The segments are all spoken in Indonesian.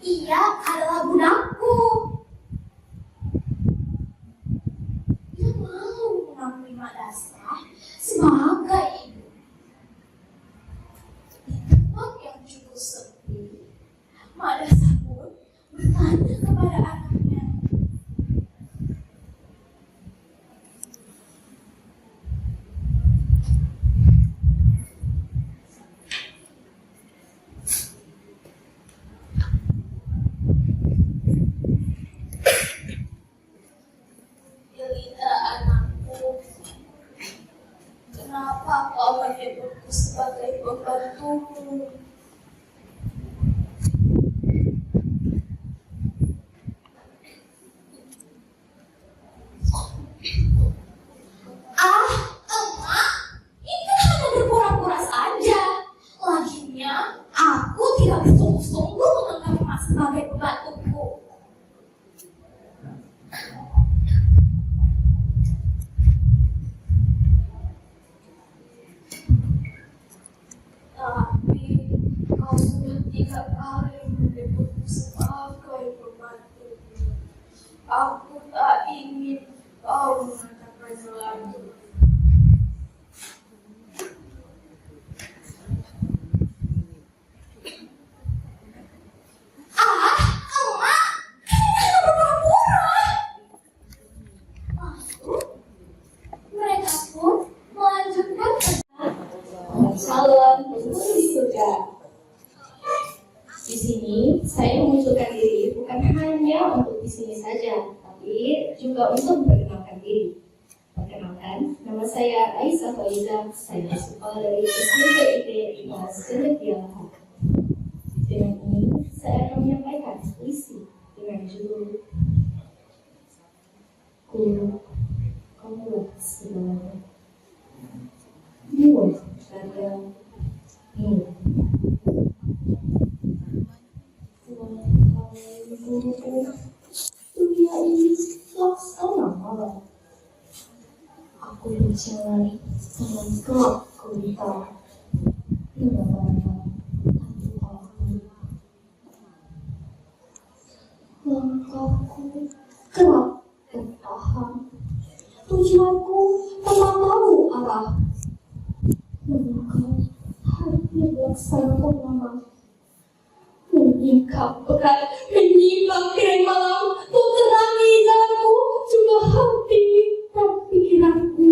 Ia adalah budaku. Ia mau mengakui Mak Dasa sebagai ibu. Di tempat yang cukup sepi, Mak Dasa pun bertanya kepada anaknya. Jelita anakku, kenapa kau menyebutku sebagai pembantumu? Emak, itu hanya berpura-pura saja. Laginya, aku tidak bersungguh-sungguh menganggap Emak sebagai pembantuku. Tapi kau sudah 3 kali menyebutku sebagai pembantumu. Aku tak ingin kau mengatakannya lagi. Emak, ini hanya berpura-pura. Lalu, mereka pun melanjutkan calon penghuni surga. Di sini saya memunculkan diri bukan hanya untuk di sini saja, tapi juga untuk memperkenalkan diri. Perkenalkan, nama saya Aisyah Faiza. Saya sekolah dari SMPIT Mas Cendekiawan. Dengan ini saya akan menyampaikan puisi dengan judul Guru, kamulah segalanya. Buat karya ini. Wahai guruku, dunia ini laksana malam. Aku berjalan dengan gelap gulita. Bagaimana tanpa aku. Langkahku kerap bertahan. Tujuanku tanpa tahu arah. Mengangkat hati laksana lama. Menyingkap berat, menyimak kirai malam. Kau terangi jalanku, juga hati dan pikiranku.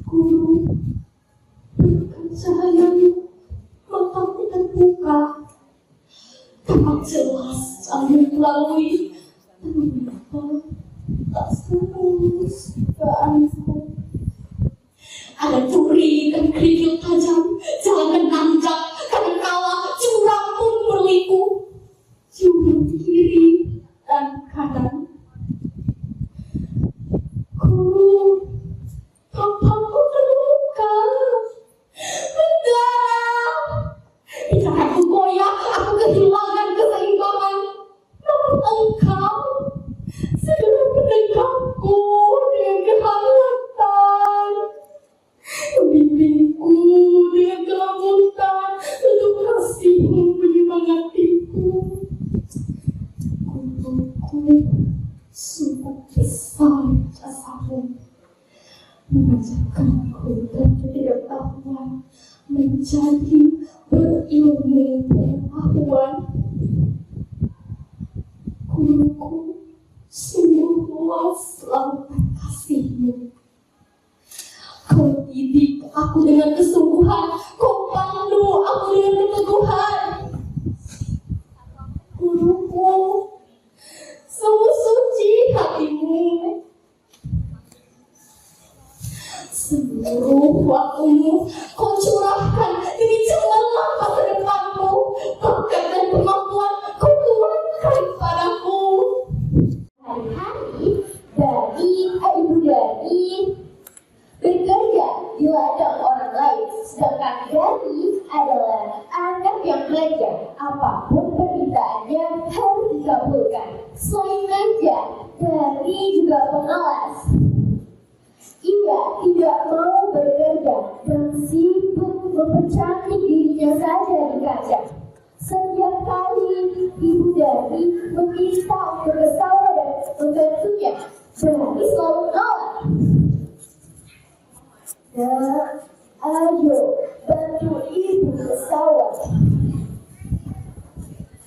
Guru, berikan cahayamu, mataku terbuka. Tampak jelas jalan melalui, dan mengapa tak serus dugaanku. Ada duri dan kerikil tajam, jalan menanjak, kadang kala jurang pun berliku, jurang kiri dan kanan. Guru, tampakku terluka, berdarah. Bicaraku goyah, aku kehilangan keseimbangan. Namun engkau segera mendekatku dengan kehangatan. Membimbingku dengan kelembutan, tentu kasihmu menyemangatiku. Guruku, sungguh besar jasamu, mengajarkanku dan ketidaktahuan menjadi berilmu pengetahuan. Guruku, sungguh luas lautan kasihmu. Kau didik aku dengan kesungguhan, kau pandu aku dengan keteguhan. Guruku, sungguh suci hatimu. Seluruh waktumu kau curahkan demi cemerlang masa depanmu. Bakat dan kemampuan kau tuangkan padaku. Hari-hari dari ibu dari bekerja di ladang orang lain, sedangkan Gari adalah anak yang belajar. Apapun permintaannya harus dikabulkan. Selain belajar, Gari juga pengawas. Ia tidak mau bekerja dan sibuk mempercantik dirinya saja di kaca. Setiap kali ibu dari meminta untuk ke sawah dan membantunya, Berani selalu menolak. Nah, ayo bantu ibu ke sawah.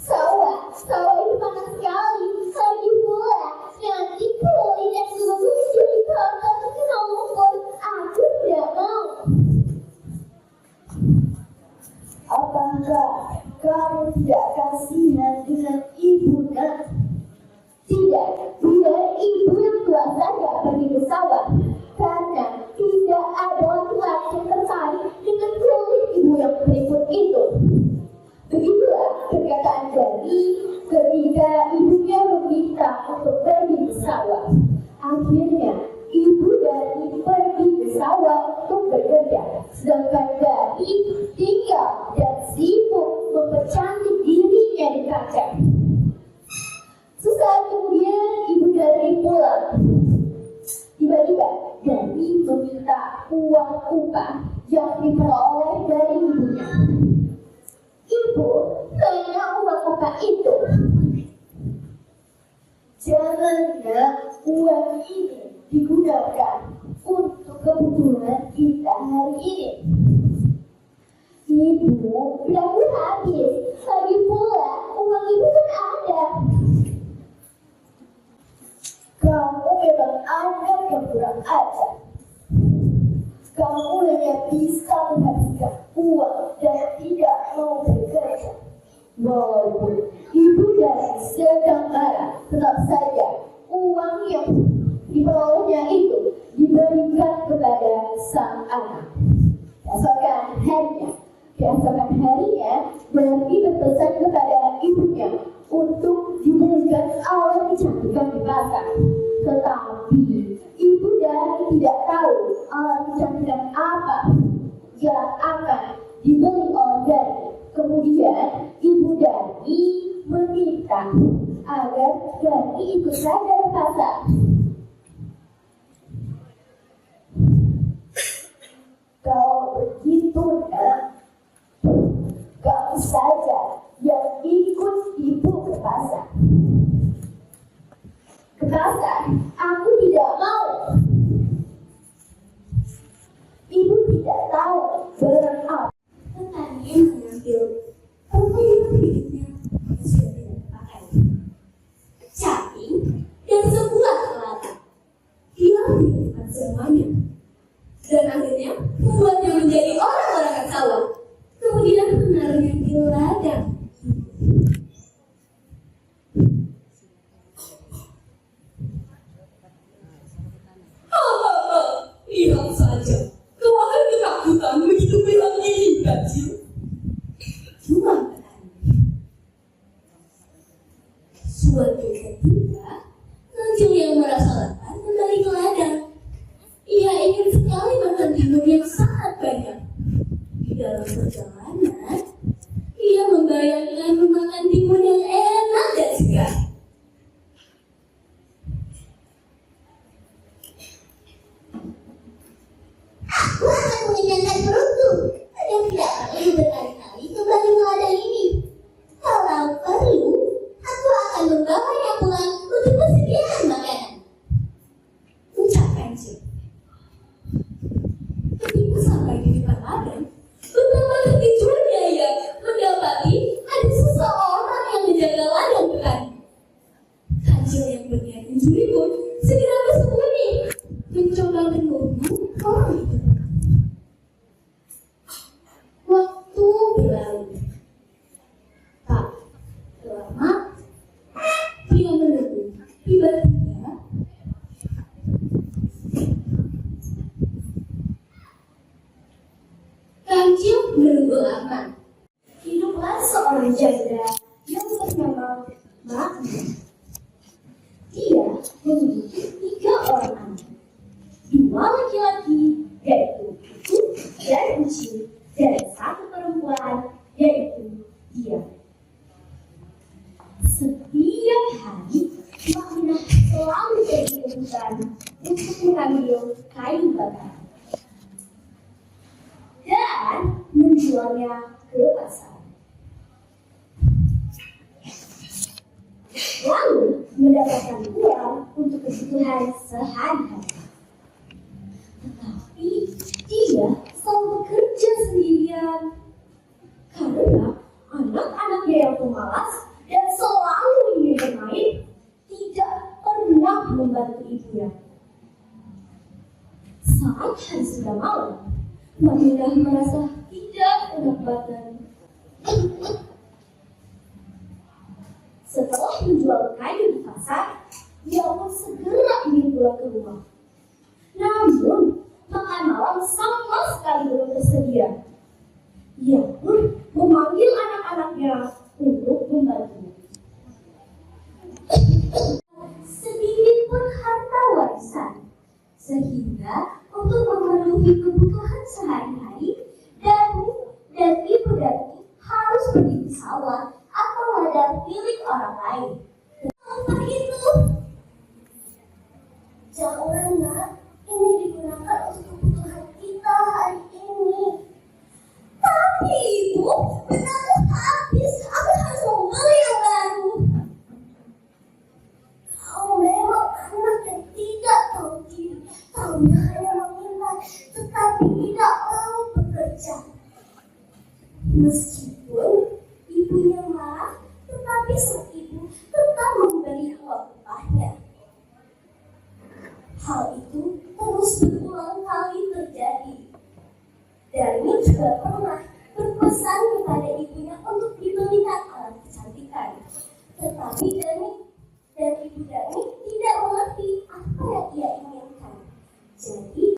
Sawah itu panas sekali. Lagi pula, nanti kulit dan juga kulit jadi kotor terkena lumpur. Aku tidak mau. Apakah kamu tidak kasihan dengan ibu, nak? Tidak, biar ibu yang tua saja pergi ke sawah. Karena tidak ada laki-laki yang tertarik dengan kulit ibu yang keriput itu. Begitulah perkataan Dani ketika ibunya meminta untuk pergi ke sawah. Akhirnya, ibu Dani pergi ke sawah untuk bekerja. Sedangkan Dani tinggal dan sibuk mempercantik dirinya di kaca. Sesaat kemudian ibu Dani pulang. Tiba-tiba Dani meminta uang upah yang diperoleh dari ibunya. Ibu, mana uang upah itu? Janganlah uang ini digunakan untuk kebutuhan kita hari ini. Ibu, udah habis. Lagi pula, uang ibu kan ada. Kamu memang anak yang kurang ajar. Kamu hanya bisa menghabiskan uang dan tidak mau bekerja. Walaupun ibu Dani sedang marah, tetap saja uang yang diperolehnya itu diberikan kepada sang anak. Keesokan harinya, Dani berpesan kepada ibunya untuk dibelikan alat kecantikan di pasar. Tetapi ibu Dani tidak tahu alat kecantikan apa yang akan dibeli oleh Dani. Kemudian ibu Dani meminta agar Dani ikut saja ke pasar. Kalau begitu, nak, kamu saja yang ikut ibu ke pasar. Ke pasar? Aku tidak mau. Ibu tidak tahu barang apa. Petani yang mengambil permainan hidupnya sudah tidak terpakai. Caping dan sebuah kelapa. Dia menghidupkan semuanya. Dan akhirnya membuatnya menjadi orang-orang sawah. Kemudian menaruhnya di ladang. Lihat saja, kau akan ketakutan begitu bilang ini, kecil. Cuma petani. Suatu ketika, Kecil yang merasa lapar kembali ke ladang. Ia ingin sekali makan timun yang sangat banyak. Di dalam perjalanan, ia membayangkan memakan timun yang enak dan segar. Aku akan mengenyangkan perutku dan tidak perlu berkali-kali kembali ke ladang ini. Kalau perlu, aku akan membawanya pulang untuk persediaan makanan. Ucap Kancil. Ketika sampai di depan ladang, betapa terkejutnya ia mendapati ada seseorang yang menjaga ladang petani. Kancil yang berniat mencuri pun segera bersembunyi, mencoba menunggu orang itu. Waktu berlalu. Tak lama, dia menunggu. Tiba-tiba, Kancil menunggu lama. Hiduplah seorang janda yang bernama Makmur. Dia memiliki 3 orang anak. 2 laki-laki, yaitu Cucu dan Uci, dan 1 perempuan, yaitu dia. Setiap hari, Makmur selalu pergi ke hutan untuk mengambil kayu bakar dan menjualnya ke pasar. lalu mendapatkan uang untuk kebutuhan sehari-hari. Tetapi dia selalu bekerja sendirian karena anak-anaknya yang pemalas dan selalu ingin bermain tidak pernah membantu ibunya. Saat hari sudah malam, Maminah merasa tidak enak badan. Setelah menjual kayu di pasar, dia pun segera ingin pulang ke rumah. Namun, makan malam sama sekali belum tersedia. Ia pun memanggil anak-anaknya untuk membantu. Sedikit pun harta warisan, sehingga untuk memenuhi kebutuhan sehari-hari, Dani dan Ibu Dani harus pergi ke sawah atau ladang milik orang lain. Apa itu? Jangan, Nak. Ini digunakan untuk kebutuhan kita hari ini. Tapi Ibu, benarnya habis. Aku harus membeli yang baru. Kau memang anak yang tidak tahu diri. Taunya hanya meminta, tetapi tidak mau bekerja. Meskipun ibunya marah, tetapi sang ibu tetap memberi uang upahnya. Hal itu terus berulang kali terjadi. Dani juga pernah berpesan kepada ibunya untuk dibelikan alat kecantikan. Tetapi Dani